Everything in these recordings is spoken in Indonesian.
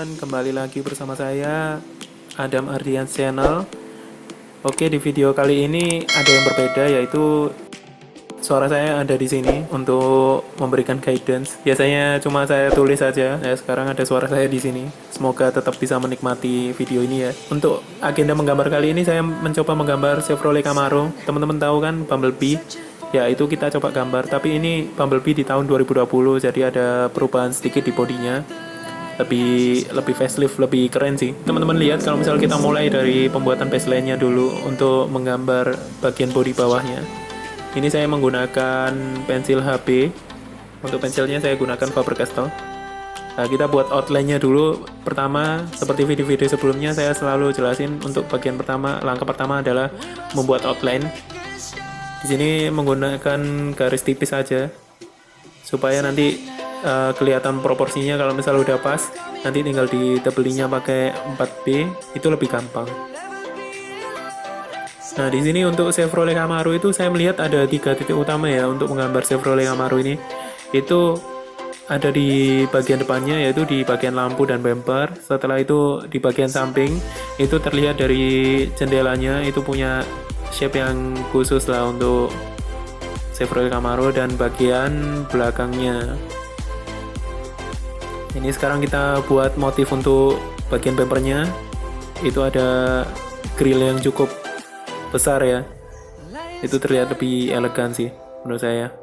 teman-teman, kembali lagi bersama saya Adam Ardian Channel. Oke, di video kali ini ada yang berbeda, yaitu suara saya ada di sini untuk memberikan guidance. Biasanya cuma saya tulis saja, ya sekarang ada suara saya di sini. Semoga tetap bisa menikmati video ini ya. Untuk agenda menggambar kali ini saya mencoba menggambar Chevrolet Camaro. Teman-teman tahu kan Bumblebee? Ya itu kita coba gambar, tapi ini Bumblebee di tahun 2020, jadi ada perubahan sedikit di bodinya, lebih facelift, lebih keren sih. Teman-teman lihat kalau misal kita mulai dari pembuatan baseline-nya dulu untuk menggambar bagian bodi bawahnya. Ini saya menggunakan pensil HB. Untuk pensilnya saya gunakan Faber-Castell. Nah, kita buat outline-nya dulu. Pertama, seperti video-video sebelumnya saya selalu jelasin untuk bagian pertama, langkah pertama adalah membuat outline. Di sini menggunakan garis tipis saja supaya nanti kelihatan proporsinya. Kalau misal udah pas, nanti tinggal ditebelinya pakai 4B, itu lebih gampang. Nah, di sini untuk Chevrolet Camaro itu saya melihat ada 3 titik utama ya untuk menggambar Chevrolet Camaro ini. Itu ada di bagian depannya, yaitu di bagian lampu dan bumper. Setelah itu di bagian samping itu terlihat dari jendelanya itu punya shape yang khusus lah untuk Chevrolet Camaro, dan bagian belakangnya. Ini sekarang kita buat motif untuk bagian bumpernya. Itu ada grill yang cukup besar ya. Itu terlihat lebih elegan sih menurut saya.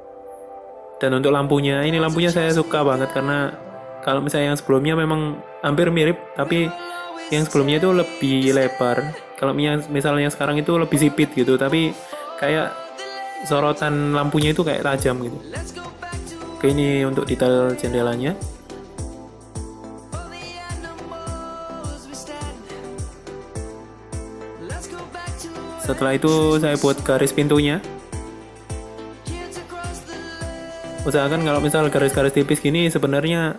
Dan untuk lampunya, ini lampunya saya suka banget karena kalau misalnya yang sebelumnya memang hampir mirip, tapi yang sebelumnya itu lebih lebar. Kalau misalnya sekarang itu lebih sipit gitu, tapi kayak sorotan lampunya itu kayak tajam gitu. Oke, ini untuk detail jendelanya. Setelah itu saya buat garis pintunya. Usahakan kalau misal garis-garis tipis gini, sebenarnya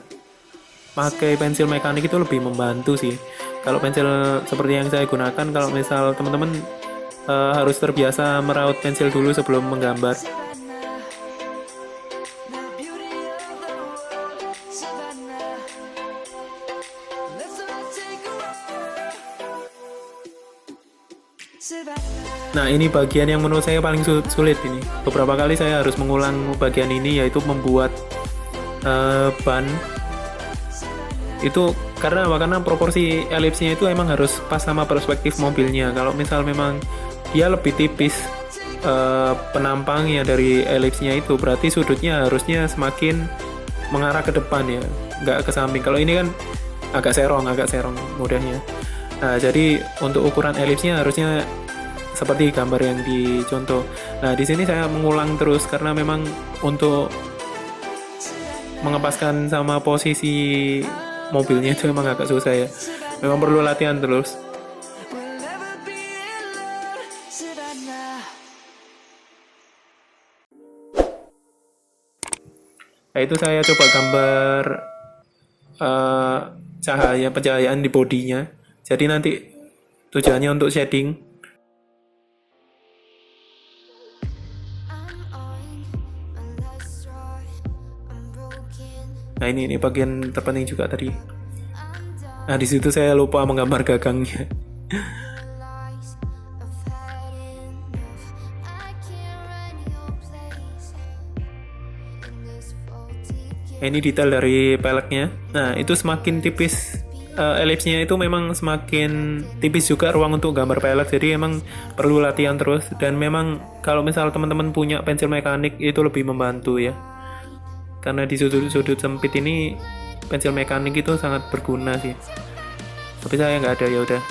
pakai pensil mekanik itu lebih membantu sih. Kalau pensil seperti yang saya gunakan, kalau misal teman-teman harus terbiasa meraut pensil dulu sebelum menggambar. Nah, ini bagian yang menurut saya paling sulit ini. Beberapa kali saya harus mengulang bagian ini, yaitu membuat ban. Itu karena apa? Karena proporsi elipsnya itu emang harus pas sama perspektif mobilnya. Kalau misal memang dia lebih tipis penampangnya dari elipsnya itu, berarti sudutnya harusnya semakin mengarah ke depan ya, nggak ke samping. Kalau ini kan agak serong mudahnya. Nah, jadi untuk ukuran elipsnya harusnya seperti gambar yang dicontoh. Nah, di sini saya mengulang terus karena memang untuk mengepaskan sama posisi mobilnya itu memang agak susah ya. Memang perlu latihan terus. Nah, itu saya coba gambar pencahayaan di bodinya. Jadi nanti tujuannya untuk shading. Nah, ini bagian terpenting juga tadi. Nah, di situ saya lupa menggambar gagangnya. Nah, ini detail dari peleknya. Nah, itu semakin tipis elipsnya itu memang semakin tipis juga ruang untuk gambar pelek. Jadi emang perlu latihan terus, dan memang kalau misal teman-teman punya pensil mekanik itu lebih membantu ya. Karena di sudut-sudut sempit ini pensil mekanik itu sangat berguna sih. Tapi saya nggak ada, ya udah.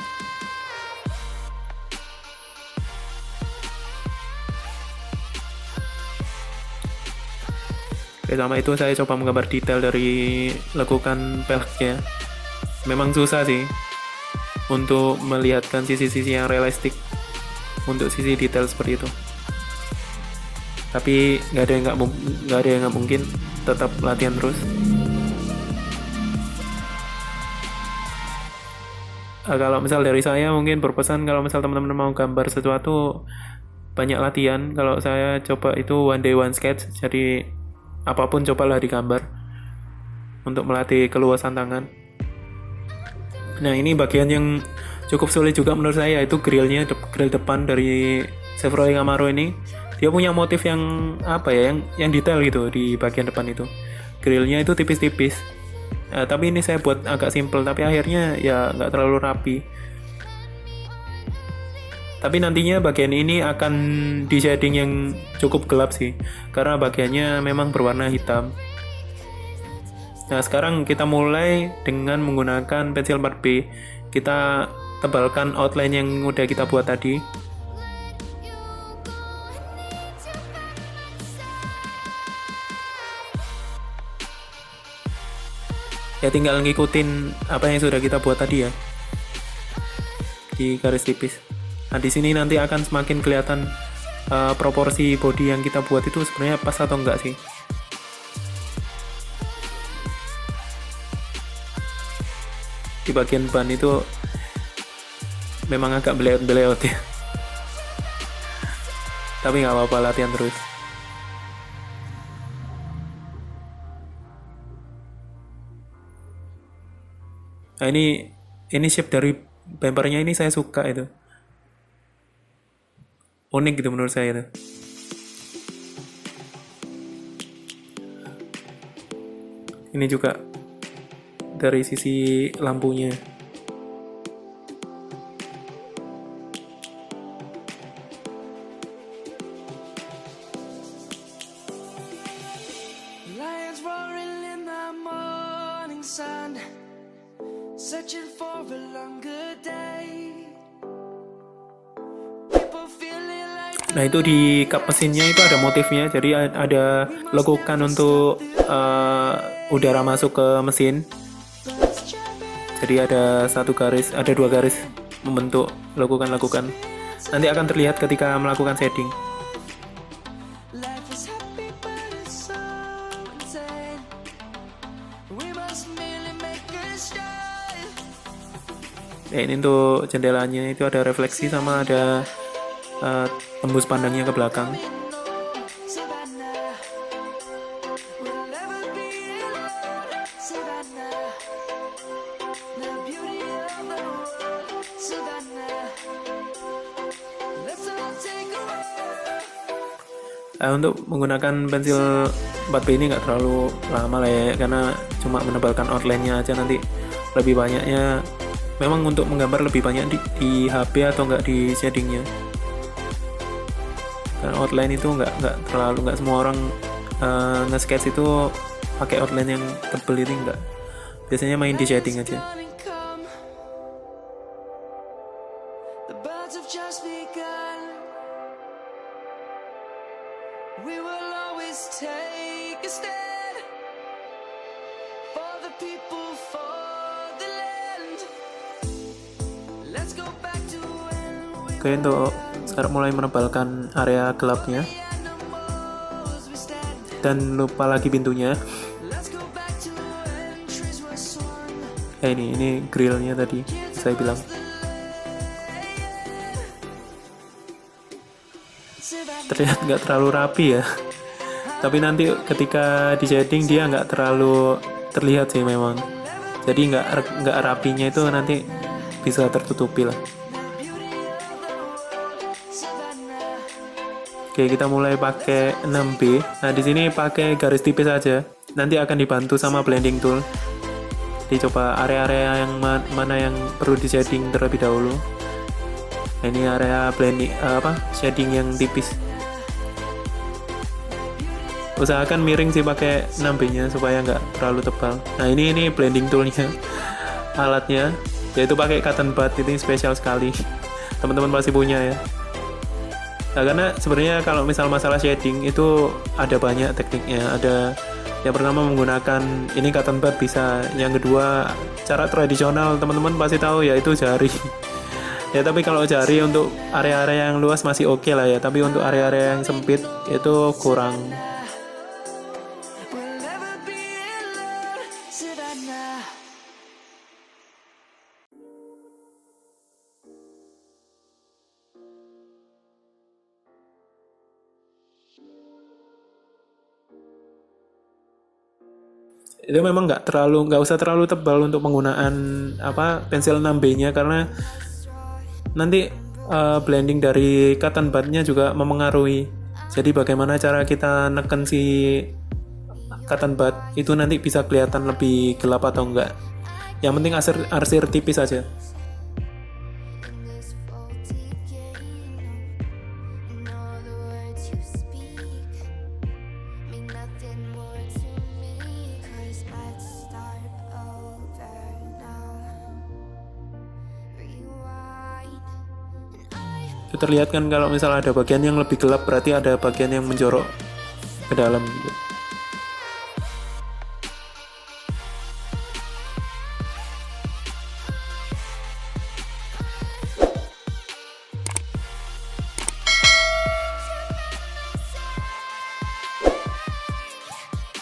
Oke, sama itu saya coba menggambar detail dari lekukan peleknya. Memang susah sih untuk melihatkan sisi-sisi yang realistik untuk sisi detail seperti itu. Tapi nggak ada yang nggak mungkin, tetap latihan terus. Kalau misal dari saya mungkin berpesan, kalau misal teman-teman mau gambar sesuatu banyak latihan. Kalau saya coba itu one day one sketch, jadi apapun cobalah digambar untuk melatih keluasan tangan. Nah, ini bagian yang cukup sulit juga menurut saya, itu grillnya, grill depan dari Chevrolet Camaro ini. Dia punya motif yang apa ya, yang detail gitu di bagian depan itu. Grillnya itu tipis-tipis. Tapi ini saya buat agak simple, tapi akhirnya ya nggak terlalu rapi. Tapi nantinya bagian ini akan di shading yang cukup gelap sih, karena bagiannya memang berwarna hitam. Nah, sekarang kita mulai dengan menggunakan pensil 4B. Kita tebalkan outline yang udah kita buat tadi. Ya tinggal ngikutin apa yang sudah kita buat tadi ya, di garis tipis. Nah, di sini nanti akan semakin kelihatan proporsi body yang kita buat itu sebenarnya pas atau enggak sih. Di bagian ban itu memang agak beleot-beleot ya. Tapi nggak apa-apa, latihan terus. Nah, ini shape dari bumpernya ini saya suka itu. Unik gitu menurut saya itu. Ini juga dari sisi lampunya. Lions roaring in the morning sun, searching for a longer day. People feeling like Nah, itu di kap mesinnya itu ada motifnya, jadi ada lekukan untuk udara masuk ke mesin. Jadi ada satu garis, ada dua garis membentuk lekukan-lekukan. Nanti akan terlihat ketika melakukan shading. life is happy but it's so insane. We must merely make a start. Ya, ini untuk jendelanya itu ada refleksi sama ada tembus pandangnya ke belakang. Savannah, we'll never be alone. Savannah, the beauty of the world. Savannah, let's all take a walk. Untuk menggunakan pensil 4B ini nggak terlalu lama lah ya, karena cuma menebalkan outline-nya aja. Nanti lebih banyaknya memang untuk menggambar lebih banyak di HP atau nggak di shadingnya. Karena outline itu nggak semua orang nge-sketch itu pakai outline yang tebel, itu nggak. Biasanya main di shading aja. Morning come, the birds have just begun. We will always take a stand for the people, for the land. Let's go back to when we Oke, untuk sekarang mulai menebalkan area gelapnya, animals we stand. dan lupa lagi pintunya. Let's go back to when trees were swung. Ini grillnya tadi saya bilang. Terlihat nggak terlalu rapi ya, tapi nanti ketika di shading dia nggak terlalu terlihat sih memang. Jadi nggak rapinya itu nanti bisa tertutupi lah. Oke, kita mulai pakai 6B. Nah, di sini pakai garis tipis aja. Nanti akan dibantu sama blending tool. Dicoba area-area yang mana yang perlu di shading terlebih dahulu. Nah, ini area blending shading yang tipis. Usahakan miring sih pakai 6B-nya supaya nggak terlalu tebal. Nah, ini blending toolnya, alatnya, yaitu pakai cotton bud. Ini spesial sekali. Teman-teman pasti punya ya. Nah, karena sebenarnya kalau misal masalah shading itu ada banyak tekniknya. Ada yang pertama menggunakan ini cotton bud bisa. Yang kedua, cara tradisional teman-teman pasti tahu, yaitu jari. Ya, tapi kalau jari untuk area-area yang luas masih oke lah ya. Tapi untuk area-area yang sempit itu kurang. We'll never be alone. Savannah. Itu memang nggak usah terlalu tebal untuk penggunaan pensil 6B-nya, karena nanti blending dari cotton bud-nya juga memengaruhi. Jadi bagaimana cara kita neken si cotton bud itu nanti bisa kelihatan lebih gelap atau enggak. Yang penting arsir tipis aja. Itu terlihat kan kalau misalnya ada bagian yang lebih gelap, berarti ada bagian yang menjorok ke dalam gitu.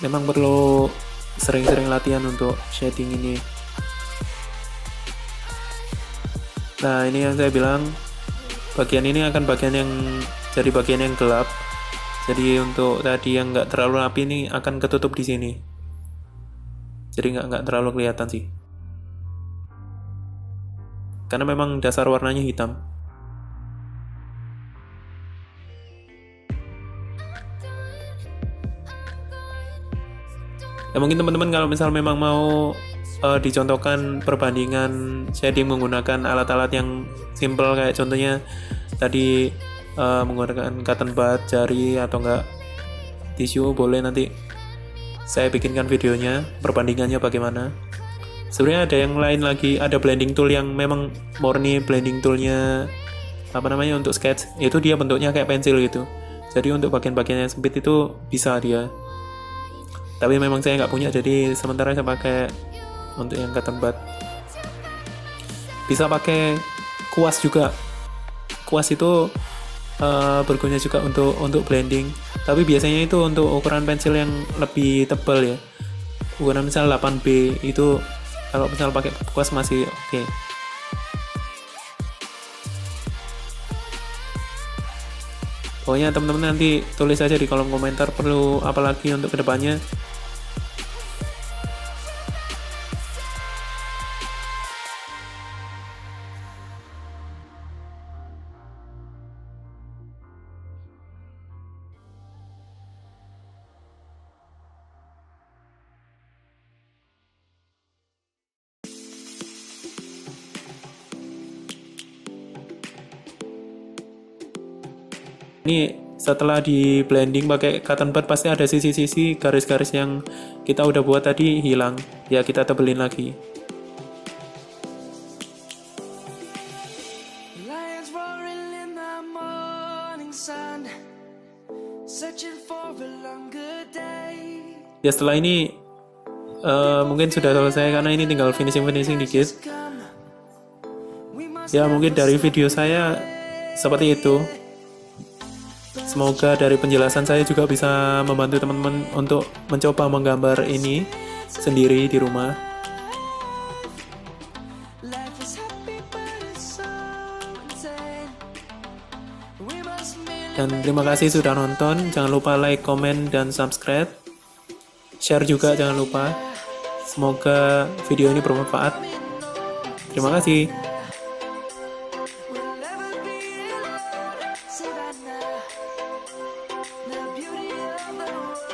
Memang perlu sering-sering latihan untuk shading ini. Nah, ini yang saya bilang, bagian ini akan jadi bagian yang gelap. Jadi untuk tadi yang nggak terlalu rapi ini akan ketutup di sini. Jadi nggak terlalu kelihatan sih. Karena memang dasar warnanya hitam. Ya mungkin teman-teman kalau misal memang mau dicontohkan perbandingan shading menggunakan alat-alat yang simple, kayak contohnya tadi menggunakan cotton bud, jari, atau enggak tisu, boleh nanti saya bikinkan videonya perbandingannya bagaimana. Sebenarnya ada yang lain lagi, ada blending tool yang memang murni blending toolnya untuk sketch, itu dia bentuknya kayak pensil gitu. Jadi untuk bagian-bagian yang sempit itu bisa dia, tapi memang saya nggak punya, jadi sementara saya pakai untuk yang cotton bud. Bisa pakai kuas juga. Kuas itu berguna juga untuk blending, tapi biasanya itu untuk ukuran pensil yang lebih tebal ya. Ukuran misal 8B itu kalau misal pakai kuas masih oke. Pokoknya teman-teman nanti tulis aja di kolom komentar perlu apa lagi untuk kedepannya. Ini setelah di blending pakai cotton bud pasti ada sisi-sisi garis-garis yang kita udah buat tadi hilang. Ya kita tebelin lagi. Lions roaring in the morning sun, searching for a longer day. Ya setelah ini mungkin sudah selesai karena ini tinggal finishing dikit. Ya mungkin dari video saya seperti itu. Semoga dari penjelasan saya juga bisa membantu teman-teman untuk mencoba menggambar ini sendiri di rumah. Life is happy but it's so insane. We must merely Dan terima kasih sudah nonton. Jangan lupa like, comment, dan subscribe. Share juga jangan lupa. Semoga video ini bermanfaat. Terima kasih. we'll never be alone. Savannah, the beauty of the world.